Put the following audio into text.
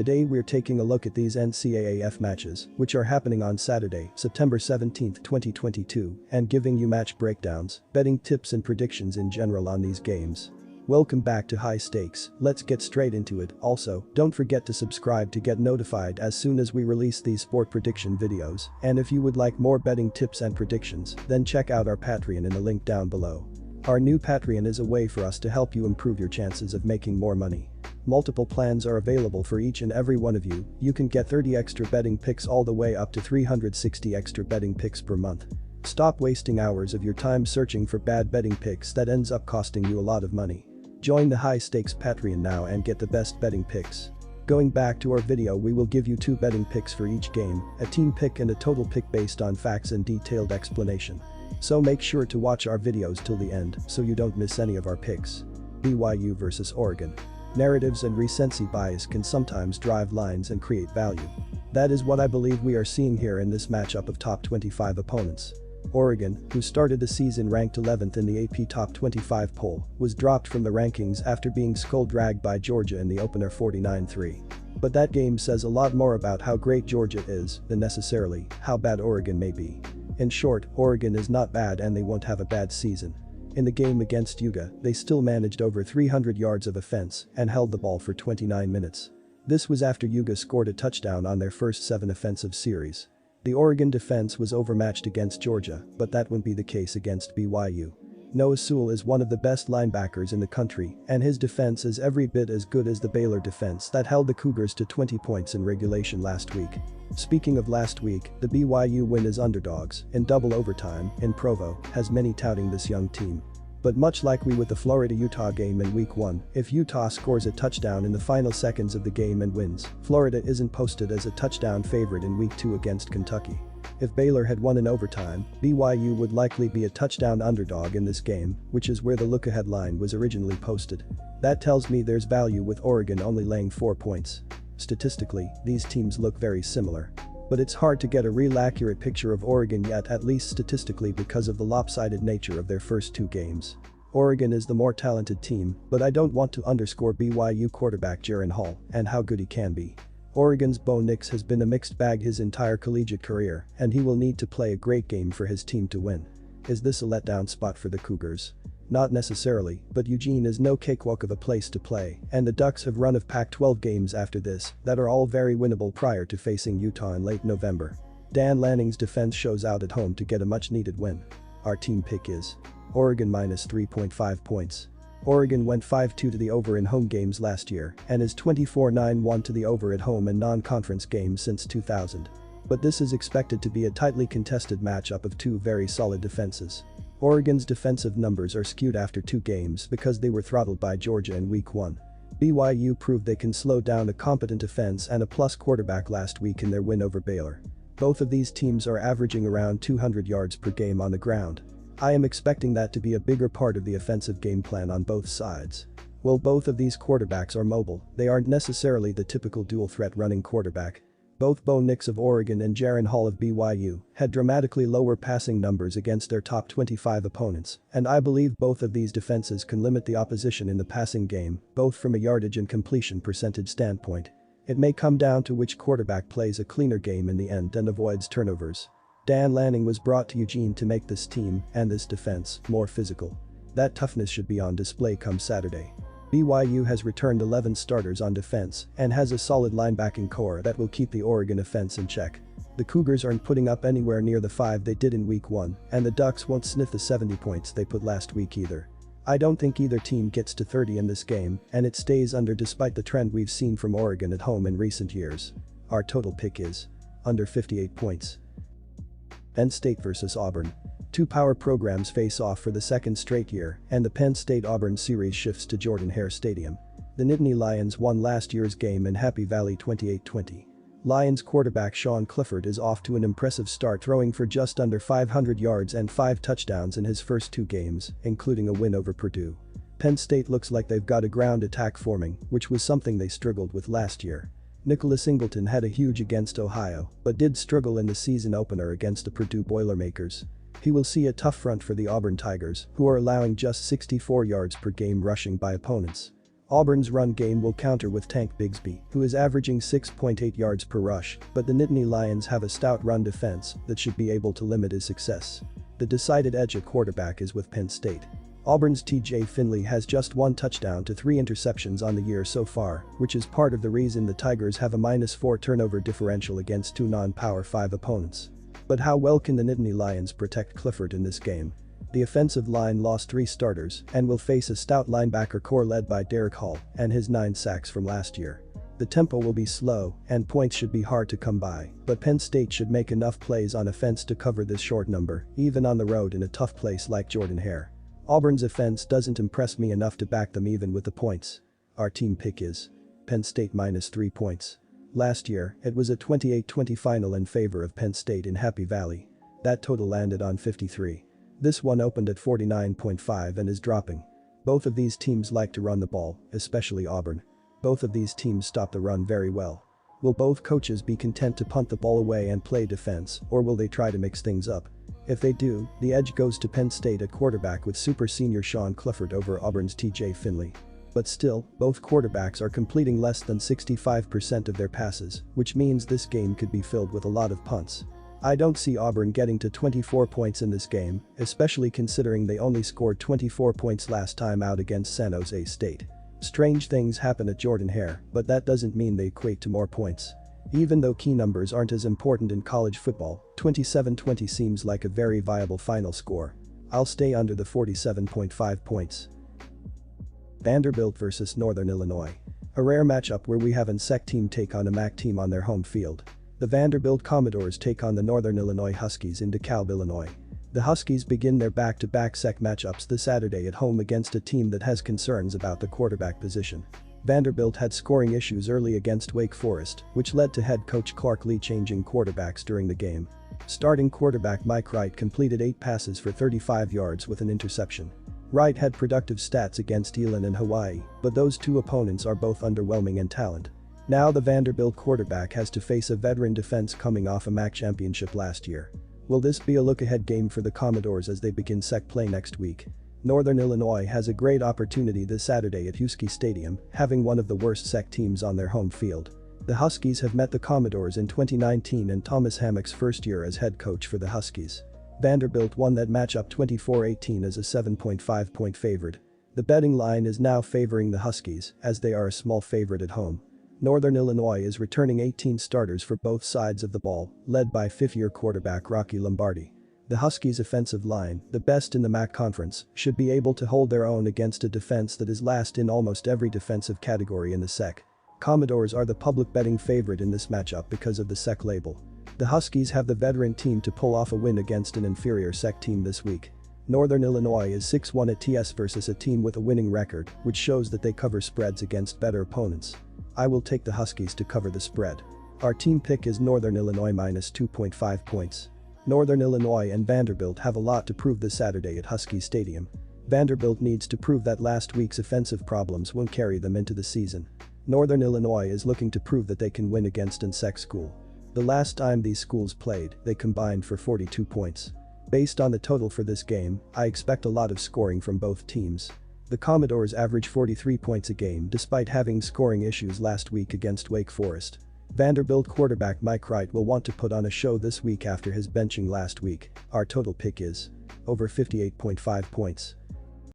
Today we're taking a look at these NCAAF matches, which are happening on Saturday, September 17, 2022, and giving you match breakdowns, betting tips and predictions in general on these games. Welcome back to High Stakes, let's get straight into it. Also, don't forget to subscribe to get notified as soon as we release these sport prediction videos, and if you would like more betting tips and predictions, then check out our Patreon in the link down below. Our new Patreon is a way for us to help you improve your chances of making more money. Multiple plans are available for each and every one of you. You can get 30 extra betting picks all the way up to 360 extra betting picks per month. Stop wasting hours of your time searching for bad betting picks that ends up costing you a lot of money. Join the High Stakes Patreon now and get the best betting picks. Going back to our video, we will give you 2 betting picks for each game, a team pick and a total pick based on facts and detailed explanation. So make sure to watch our videos till the end so you don't miss any of our picks. BYU vs Oregon. Narratives and recency bias can sometimes drive lines and create value. That is what I believe we are seeing here in this matchup of top 25 opponents. Oregon, who started the season ranked 11th in the AP Top 25 poll, was dropped from the rankings after being skull-dragged by Georgia in the opener 49-3. But that game says a lot more about how great Georgia is than necessarily how bad Oregon may be. In short, Oregon is not bad and they won't have a bad season. In the game against Utah, they still managed over 300 yards of offense and held the ball for 29 minutes. This was after Utah scored a touchdown on their first 7 offensive series. The Oregon defense was overmatched against Georgia, but that wouldn't be the case against BYU. Noah Sewell is one of the best linebackers in the country, and his defense is every bit as good as the Baylor defense that held the Cougars to 20 points in regulation last week. Speaking of last week, the BYU win as underdogs, in double overtime, in Provo, has many touting this young team. But much like we with the Florida-Utah game in Week 1, if Utah scores a touchdown in the final seconds of the game and wins, Florida isn't posted as a touchdown favorite in Week 2 against Kentucky. If Baylor had won in overtime, BYU would likely be a touchdown underdog in this game, which is where the look-ahead line was originally posted. That tells me there's value with Oregon only laying 4 points. Statistically, these teams look very similar. But it's hard to get a real accurate picture of Oregon yet, at least statistically, because of the lopsided nature of their first 2 games. Oregon is the more talented team, but I don't want to underscore BYU quarterback Jaren Hall and how good he can be. Oregon's Bo Nix has been a mixed bag his entire collegiate career, and he will need to play a great game for his team to win. Is this a letdown spot for the Cougars? Not necessarily, but Eugene is no cakewalk of a place to play, and the Ducks have run of Pac-12 games after this that are all very winnable prior to facing Utah in late November. Dan Lanning's defense shows out at home to get a much-needed win. Our team pick is Oregon minus 3.5 points. Oregon went 5-2 to the over in home games last year and is 24-9-1 to the over at home in non-conference games since 2000. But this is expected to be a tightly contested matchup of 2 very solid defenses. Oregon's defensive numbers are skewed after 2 games because they were throttled by Georgia in Week 1. BYU proved they can slow down a competent offense and a plus quarterback last week in their win over Baylor. Both of these teams are averaging around 200 yards per game on the ground. I am expecting that to be a bigger part of the offensive game plan on both sides. While both of these quarterbacks are mobile, they aren't necessarily the typical dual-threat running quarterback. Both Bo Nix of Oregon and Jaren Hall of BYU had dramatically lower passing numbers against their top 25 opponents, and I believe both of these defenses can limit the opposition in the passing game, both from a yardage and completion percentage standpoint. It may come down to which quarterback plays a cleaner game in the end and avoids turnovers. Dan Lanning was brought to Eugene to make this team and this defense more physical. That toughness should be on display come Saturday. BYU has returned 11 starters on defense and has a solid linebacking core that will keep the Oregon offense in check. The Cougars aren't putting up anywhere near the 5 they did in Week 1, and the Ducks won't sniff the 70 points they put last week either. I don't think either team gets to 30 in this game, and it stays under despite the trend we've seen from Oregon at home in recent years. Our total pick is under 58 points. Penn State vs Auburn. 2 power programs face off for the 2nd straight year, and the Penn State-Auburn series shifts to Jordan-Hare Stadium. The Nittany Lions won last year's game in Happy Valley 28-20. Lions quarterback Sean Clifford is off to an impressive start, throwing for just under 500 yards and 5 touchdowns in his first 2 games, including a win over Purdue. Penn State looks like they've got a ground attack forming, which was something they struggled with last year. Nicholas Singleton had a huge against Ohio, but did struggle in the season opener against the Purdue Boilermakers. He will see a tough front for the Auburn Tigers, who are allowing just 64 yards per game rushing by opponents. Auburn's run game will counter with Tank Bigsby, who is averaging 6.8 yards per rush, but the Nittany Lions have a stout run defense that should be able to limit his success. The decided edge at quarterback is with Penn State. Auburn's TJ Finley has just 1 touchdown to 3 interceptions on the year so far, which is part of the reason the Tigers have a -4 turnover differential against 2 non-Power 5 opponents. But how well can the Nittany Lions protect Clifford in this game? The offensive line lost 3 starters and will face a stout linebacker core led by Derek Hall and his 9 sacks from last year. The tempo will be slow and points should be hard to come by, but Penn State should make enough plays on offense to cover this short number, even on the road in a tough place like Jordan-Hare. Auburn's offense doesn't impress me enough to back them even with the points. Our team pick is Penn State -3 points. Last year, it was a 28-20 final in favor of Penn State in Happy Valley. That total landed on 53. This one opened at 49.5 and is dropping. Both of these teams like to run the ball, especially Auburn. Both of these teams stop the run very well. Will both coaches be content to punt the ball away and play defense, or will they try to mix things up? If they do, the edge goes to Penn State at quarterback with super senior Sean Clifford over Auburn's TJ Finley. But still, both quarterbacks are completing less than 65% of their passes, which means this game could be filled with a lot of punts. I don't see Auburn getting to 24 points in this game, especially considering they only scored 24 points last time out against San Jose State. Strange things happen at Jordan-Hare, but that doesn't mean they equate to more points. Even though key numbers aren't as important in college football, 27-20 seems like a very viable final score. I'll stay under the 47.5 points. Vanderbilt vs Northern Illinois. A rare matchup where we have an SEC team take on a MAC team on their home field. The Vanderbilt Commodores take on the Northern Illinois Huskies in DeKalb, Illinois. The Huskies begin their back-to-back SEC matchups this Saturday at home against a team that has concerns about the quarterback position. Vanderbilt had scoring issues early against Wake Forest, which led to head coach Clark Lee changing quarterbacks during the game. Starting quarterback Mike Wright completed 8 passes for 35 yards with an interception. Wright had productive stats against Elon and Hawaii, but those 2 opponents are both underwhelming in talent. Now the Vanderbilt quarterback has to face a veteran defense coming off a MAC championship last year. Will this be a look-ahead game for the Commodores as they begin SEC play next week? Northern Illinois has a great opportunity this Saturday at Husky Stadium, having one of the worst SEC teams on their home field. The Huskies have met the Commodores in 2019 and Thomas Hammock's first year as head coach for the Huskies. Vanderbilt won that matchup 24-18 as a 7.5-point favorite. The betting line is now favoring the Huskies, as they are a small favorite at home. Northern Illinois is returning 18 starters for both sides of the ball, led by fifth-year quarterback Rocky Lombardi. The Huskies' offensive line, the best in the MAC conference, should be able to hold their own against a defense that is last in almost every defensive category in the SEC. Commodores are the public betting favorite in this matchup because of the SEC label. The Huskies have the veteran team to pull off a win against an inferior SEC team this week. Northern Illinois is 6-1 at TS versus a team with a winning record, which shows that they cover spreads against better opponents. I will take the Huskies to cover the spread. Our team pick is Northern Illinois -2.5 points. Northern Illinois and Vanderbilt have a lot to prove this Saturday at Husky Stadium. Vanderbilt needs to prove that last week's offensive problems won't carry them into the season. Northern Illinois is looking to prove that they can win against an SEC school. The last time these schools played, they combined for 42 points. Based on the total for this game, I expect a lot of scoring from both teams. The Commodores average 43 points a game despite having scoring issues last week against Wake Forest. Vanderbilt quarterback Mike Wright will want to put on a show this week after his benching last week. Our total pick is over 58.5 points.